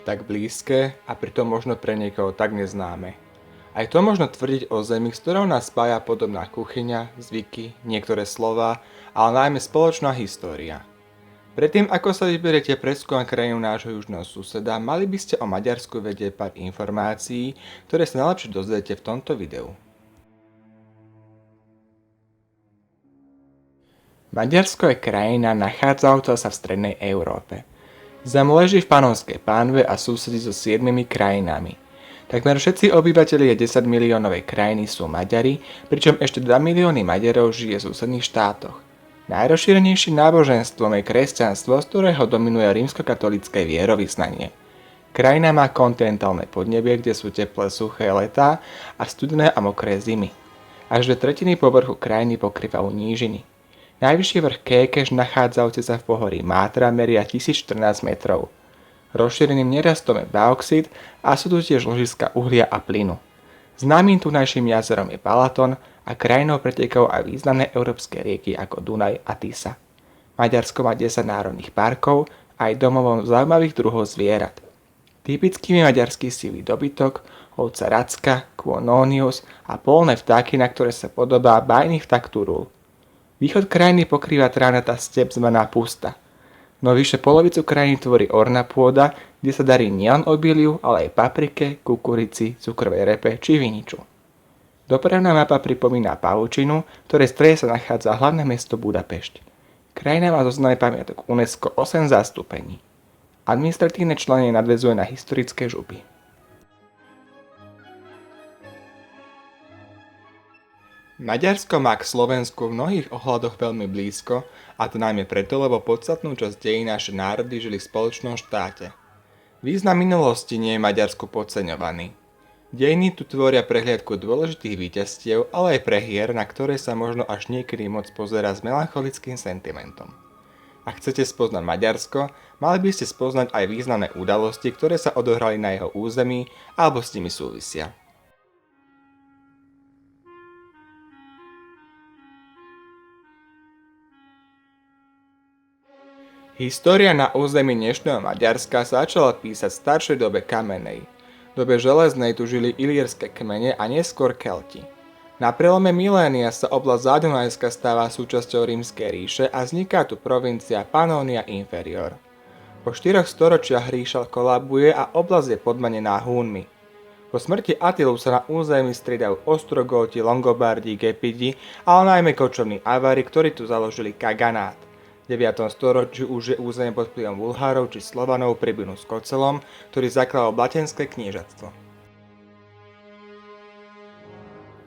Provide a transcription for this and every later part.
tak blízke a pritom možno pre niekoho tak neznáme. Aj to možno tvrdiť o zemi, s ktorou nás spája podobná kuchyňa, zvyky, niektoré slová, ale najmä spoločná história. Predtým, ako sa vyberiete preskúmať krajinu nášho južného suseda, mali by ste o Maďarsku vedieť pár informácií, ktoré sa najlepšie dozviete v tomto videu. Maďarsko je krajina nachádzajúca sa v strednej Európe. Zem leží v Panonskej pánve a susedí so 7 krajinami. Takmer všetci obyvatelia 10 miliónovej krajiny sú Maďari, pričom ešte 2 milióny Maďarov žije v susedných štátoch. Najrozšírenejším náboženstvom je kresťanstvo, z ktorého dominuje rímskokatolícke vierovyznanie. Krajina má kontinentálne podnebie, kde sú teplé suché letá a studené a mokré zimy. Až 2/3 povrchu krajiny pokrývajú nížiny. Najvyšší vrch Kékeš, nachádzajúci sa v pohorí Mátra, meria 1014 metrov. Rozšíreným nerastom je bauxit a sú tu tiež ložiska uhlia a plynu. Známym tunajším jazerom je Balaton a krajinou pretekajú aj významné európske rieky ako Dunaj a Tisa. Maďarsko má 10 národných parkov a aj domovom zaujímavých druhov zvierat. Typickými maďarský sivý dobytok, ovca racka, Quononius a polné vtáky, na ktoré sa podobá bajný vták Turul. Východ krajiny pokrýva trávnatá step zvaná Pusta. No vyše polovicu krajiny tvorí orná pôda, kde sa darí nielen obiliu, ale aj paprike, kukurici, cukrovej repe či viniču. Dopravná mapa pripomína pavučinu, ktorej strede sa nachádza hlavné mesto Budapešť. Krajina má zozname pamiatok UNESCO 8 zastúpení. Administratívne členie nadväzuje na historické župy. Maďarsko má k Slovensku v mnohých ohľadoch veľmi blízko, a to najmä preto, lebo podstatnú časť dejín naše národy žili v spoločnom štáte. Význam minulosti nie je Maďarsku podceňovaný. Dejiny tu tvoria prehliadku dôležitých víťazstiev, ale aj prehier, na ktoré sa možno až niekedy moc pozerá s melancholickým sentimentom. Ak chcete spoznať Maďarsko, mali by ste spoznať aj významné udalosti, ktoré sa odohrali na jeho území alebo s nimi súvisia. História na území dnešného Maďarska sa začala písať v staršej dobe kamennej. V dobe železnej tu žili ilírske kmene a neskôr Kelti. Na prelome milénia sa oblasť Zádunajska stáva súčasťou Rímskej ríše a vzniká tu provincia Pannonia Inferior. Po 4 storočiach ríša kolabuje a oblasť je podmanená Húnmi. Po smrti Attilu sa na území striedajú Ostrogóti, Longobardi, Gepidi, ale najmä kočovní Avari, ktorí tu založili kaganát. V 9. storočí už je územie pod vplyvom Bulhárov či Slovanov pribynú s Kocelom, ktorý zakladal Blatenské kniežatstvo.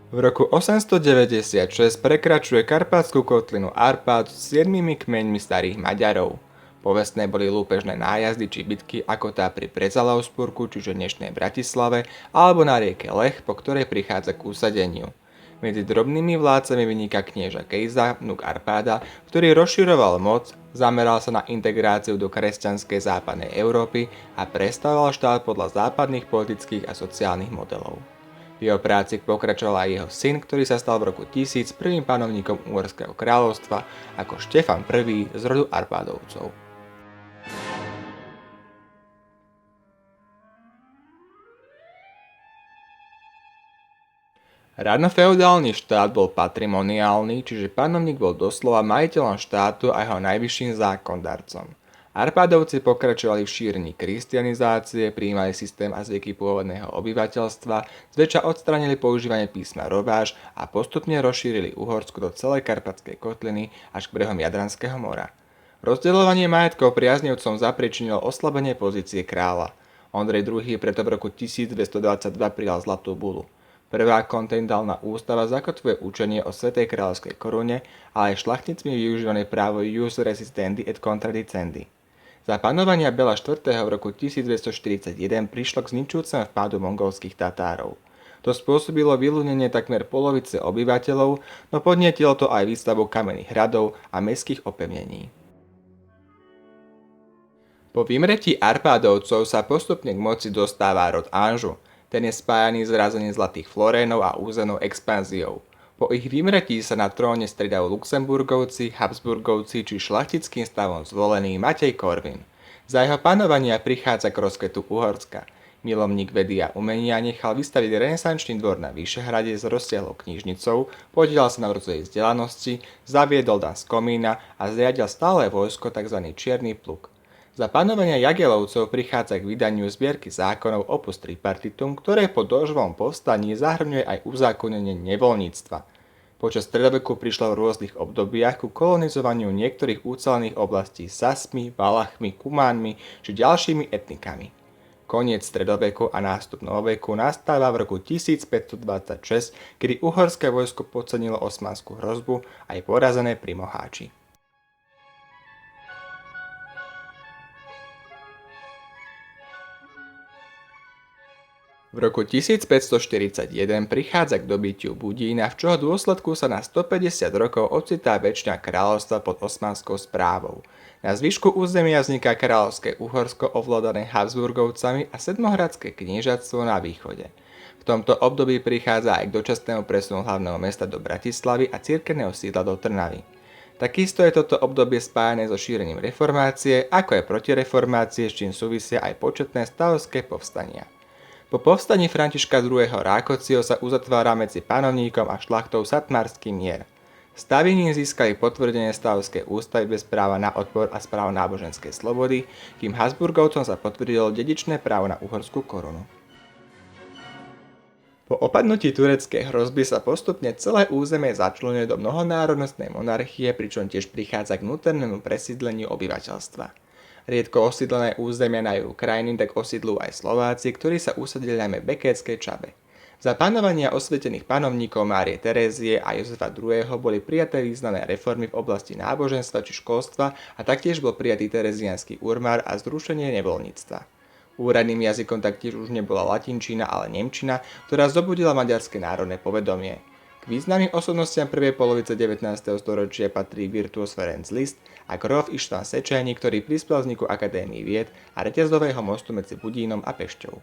V roku 896 prekračuje Karpatskú kotlinu Árpád s 7 kmeňmi starých Maďarov. Povestné boli lúpežné nájazdy či bitky ako tá pri Brezalausburgu, čiže dnešnej Bratislave, alebo na rieke Lech, po ktorej prichádza k usadeniu. Medzi drobnými vládcami vyniká knieža Kejza, vnuk Arpáda, ktorý rozširoval moc, zameral sa na integráciu do kresťanskej západnej Európy a prestavoval štát podľa západných politických a sociálnych modelov. V jeho práci pokračoval aj jeho syn, ktorý sa stal v roku 1000 prvým panovníkom Uhorského kráľovstva ako Štefan I z rodu Arpádovcov. Radnofeudálny štát bol patrimoniálny, čiže panovník bol doslova majiteľom štátu a jeho najvyšším zákondarcom. Arpádovci pokračovali v šírení kristianizácie, prijímali systém a zvyky pôvodného obyvateľstva, zväčša odstránili používanie písma rováž a postupne rozšírili Uhorsko do celej Karpatskej kotliny až k brehom Jadranského mora. Rozdeľovanie majetkov priaznivcom zapričinilo oslabenie pozície kráľa. Ondrej II preto v roku 1222 prijal Zlatú bulu. Prvá kontinentálna ústava zakotvuje učenie o svätej kráľovskej korune, ale aj šľachticmi využívané právo jus resistendi et contradicendi. Za panovania Bela IV. V roku 1241 prišlo k zničujúcemu vpádu mongolských Tatárov. To spôsobilo vyľudnenie takmer polovice obyvateľov, no podnietilo to aj výstavbu kamenných hradov a mestských opevnení. Po vymretí Arpádovcov sa postupne k moci dostáva rod Anžu. Ten je spájaný s razením zlatých florénov a územnou expanziou. Po ich vymretí sa na tróne striedajú Luxemburgovci, Habsburgovci či šlachtickým stavom zvolený Matej Korvin. Za jeho panovania prichádza k rozkvetu Uhorska. Milovník vedy a umenia nechal vystaviť renesančný dvor na Vyšehrade s rozsiahlou knižnicou, podielal sa na rozvoji vzdelanosti, zaviedol dan z komína a zriadil stále vojsko tzv. Čierny pluk. Za panovania Jagelovcov prichádza k vydaniu zbierky zákonov Opus Tripartitum, ktoré po Dožovom povstaní zahrňuje aj uzákonenie nevoľníctva. Počas stredoveku prišlo v rôznych obdobiach ku kolonizovaniu niektorých ucelených oblastí Sasmi, Valachmi, Kumánmi či ďalšími etnikami. Koniec stredoveku a nástup novoveku nastáva v roku 1526, kedy uhorské vojsko podcenilo osmanskú hrozbu aj porazené pri Moháči. V roku 1541 prichádza k dobytiu Budína, v čoho dôsledku sa na 150 rokov ocitá väčšina kráľovstva pod osmanskou správou. Na zvyšku územia vzniká kráľovské Uhorsko ovládané Habsburgovcami a sedmohradské kniežatstvo na východe. V tomto období prichádza aj k dočasnému presunu hlavného mesta do Bratislavy a cirkevného sídla do Trnavy. Takisto je toto obdobie spájané so šírením reformácie, ako aj protireformácie, s čím súvisia aj početné stavovské povstania. Po povstaní Františka II. Rákociho sa uzatvára medzi panovníkom a šľachtou satmársky mier. Stavy získali potvrdenie stavovskej ústavy bez práva na odpor a s právom náboženskej slobody, kým Habsburgovcom sa potvrdilo dedičné právo na uhorskú korunu. Po opadnutí tureckej hrozby sa postupne celé územie začlenuje do mnohonárodnostnej monarchie, pričom tiež prichádza k vnútornému presídleniu obyvateľstva. Riedko osídlené územia na juhu krajiny tak osídlujú aj Slováci, ktorí sa usadili najmä v Bekéckej Čabe. Za panovania osvietených panovníkov Márie Terézie a Jozefa II. Boli prijaté významné reformy v oblasti náboženstva či školstva a taktiež bol prijatý tereziánsky urmár a zrušenie nevoľníctva. Úradným jazykom taktiež už nebola latinčina, ale nemčina, ktorá zobudila maďarské národné povedomie. K významným osobnostiam prvej polovice 19. storočia patrí virtuós Ferenc Liszt a gróf Ištván Széchenyi, ktorý prispel vzniku Akadémie vied a reťazového mostu medzi Budínom a Pešťou.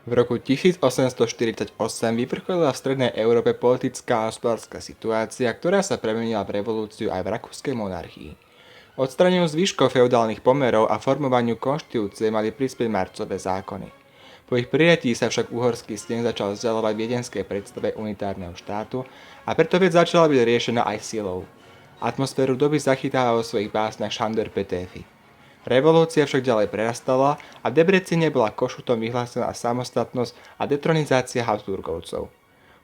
V roku 1848 vyvrcholila v strednej Európe politická a hospodárska situácia, ktorá sa premenila v revolúciu aj v rakúskej monarchii. Odstraneniu zvyškov feudálnych pomerov a formovaniu konštitúcie mali prispieť marcové zákony. Po ich prijatí sa však uhorský sneh začal vzdialovať viedenskej predstave unitárneho štátu a preto vec začala byť riešená aj silou. Atmosféru doby zachytáva vo svojich básnach Sándor Petőfi. Revolúcia však ďalej prerastala a v Debrecene bola Košutom vyhlásená samostatnosť a detronizácia Habsburgovcov.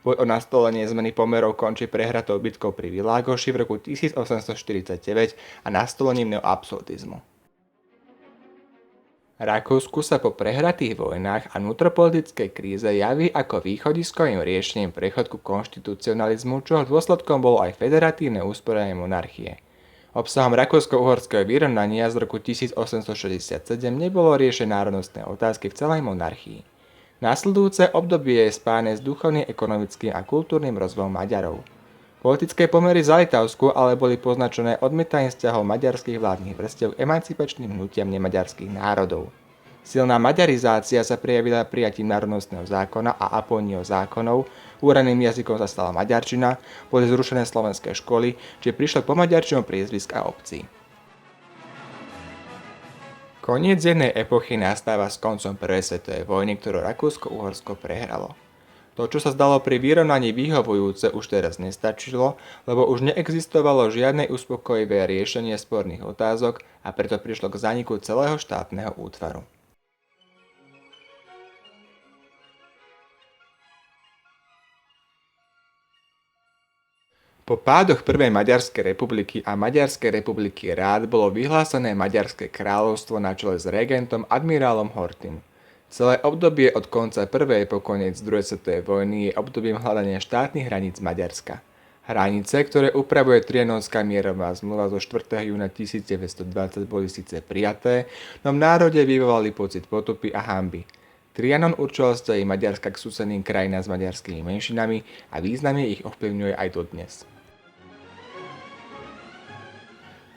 Boj o nastolenie zmeny pomerov končí prehratou bitkou pri Világoši v roku 1849 a nastolením neoabsolutizmu. Rakúsku sa po prehratých vojnách a vnútropolitickej kríze javí ako východiskovým riešením prechod ku konštitucionalizmu, čoho dôsledkom bolo aj federatívne usporiadanie monarchie. Obsahom rakúsko-uhorského vyrovnania z roku 1867 nebolo riešené národnostné otázky v celej monarchii. Nasledujúce obdobie je spájane s duchovným, ekonomickým a kultúrnym rozvojom Maďarov. Politické pomery za Litavsku ale boli poznačené odmietaním vzťahov maďarských vládnych vrstiev emancipačným hnutiam nemaďarských národov. Silná maďarizácia sa prejavila prijatím národnostného zákona a apóniou zákonov, úradným jazykom sa stala maďarčina, boli zrušené slovenské školy, či prišlo k pomaďarčeniu priezvisk a obcí. Koniec jednej epochy nastáva s koncom prvej svetovej vojny, ktorú Rakúsko-Uhorsko prehralo. To, čo sa zdalo pri vyrovnaní vyhovujúce, už teraz nestačilo, lebo už neexistovalo žiadne uspokojivé riešenie sporných otázok a preto prišlo k zániku celého štátneho útvaru. Po pádoch Prvej Maďarskej republiky a Maďarskej republiky rád bolo vyhlásené Maďarské kráľovstvo na čele s regentom admirálom Horthym. Celé obdobie od konca prvej po koniec druhej svetovej vojny je obdobím hľadania štátnych hraníc Maďarska. Hranice, ktoré upravuje Trianonská mierová zmluva zo 4. júna 1920 boli síce prijaté, no v národe vyvolali pocit potupy a hanby. Trianon určoval vzťahy Maďarska k susedným krajinám s maďarskými menšinami a významne ich ovplyvňuje aj dodnes.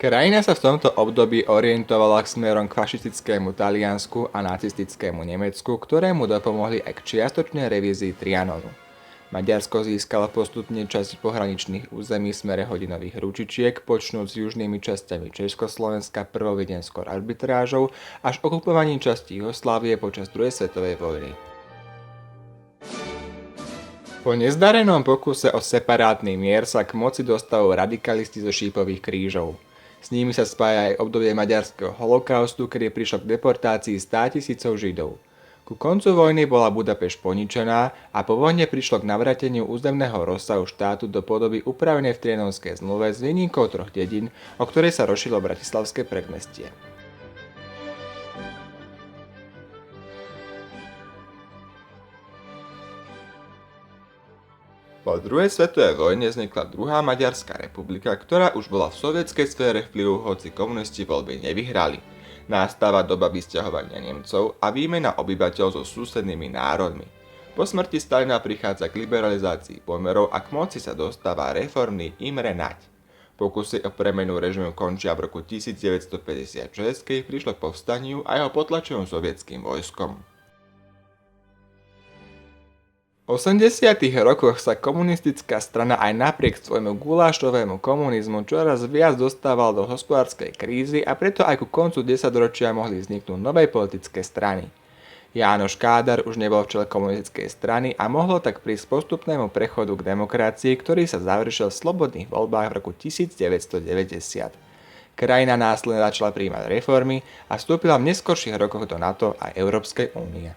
Krajina sa v tomto období orientovala k smerom k fašistickému Taliansku a nacistickému Nemecku, ktorému dopomohli aj k čiastočnej revízii Trianonu. Maďarsko získalo postupne časť pohraničných území v smere hodinových ručičiek, počnúc s južnými časťami Československa prvou videnskou arbitrážou až okupovaním časti Jugoslávie počas druhej svetovej vojny. Po nezdarenom pokuse o separátny mier sa k moci dostavujú radikalisti zo šípových krížov. S nimi sa spája aj obdobie maďarského holokaustu, kedy prišlo k deportácii 100 000 Židov. Ku koncu vojny bola Budapešť poničená a po vojne prišlo k navráteniu územného rozsahu štátu do podoby upravenej v Trianonskej zmluve s výnimkou 3 dedín, o ktorej sa rozšírilo Bratislavské predmestie. Po druhej svetovej vojne vznikla druhá Maďarská republika, ktorá už bola v sovietskej sfére vplyvu, hoci komunisti voľby nevyhrali. Nastáva doba vysťahovania Nemcov a výmena obyvateľov so susednými národmi. Po smrti Stalina prichádza k liberalizácii pomerov a k moci sa dostáva reformný Imre Nagy. Pokusy o premenu režimu končia v roku 1956, keď prišlo k povstaniu a jeho potlačeniu sovietským vojskom. V 80. rokoch sa komunistická strana aj napriek svojmu gulášovému komunizmu čoraz viac dostávala do hospodárskej krízy a preto aj ku koncu desaťročia mohli vzniknúť nové politické strany. Jánoš Kádár už nebol v čele komunistickej strany a mohlo tak prísť postupnému prechodu k demokracii, ktorý sa završil v slobodných voľbách v roku 1990. Krajina následne začala prijímať reformy a vstúpila v neskorších rokoch do NATO a Európskej únie.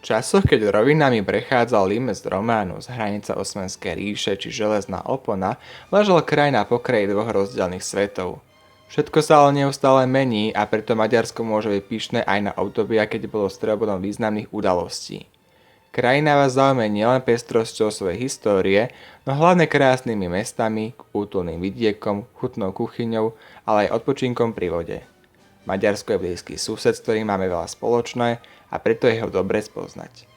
V časoch, keď rovinami prechádzal limes Románu z hranica Osmanskej ríše či železná opona, ležala krajina po kraji dvoch rozdielnych svetov. Všetko sa ale neustále mení a preto Maďarsko môže byť pyšné aj na obdobia, keď bolo stredobodom významných udalostí. Krajina vás zaujme nielen pestrosťou svojej histórie, no hlavne krásnymi mestami, útulným vidiekom, chutnou kuchyňou, ale aj odpočinkom pri vode. Maďarsko je blízky sused, s ktorým máme veľa spoločné a preto je ho dobre spoznať.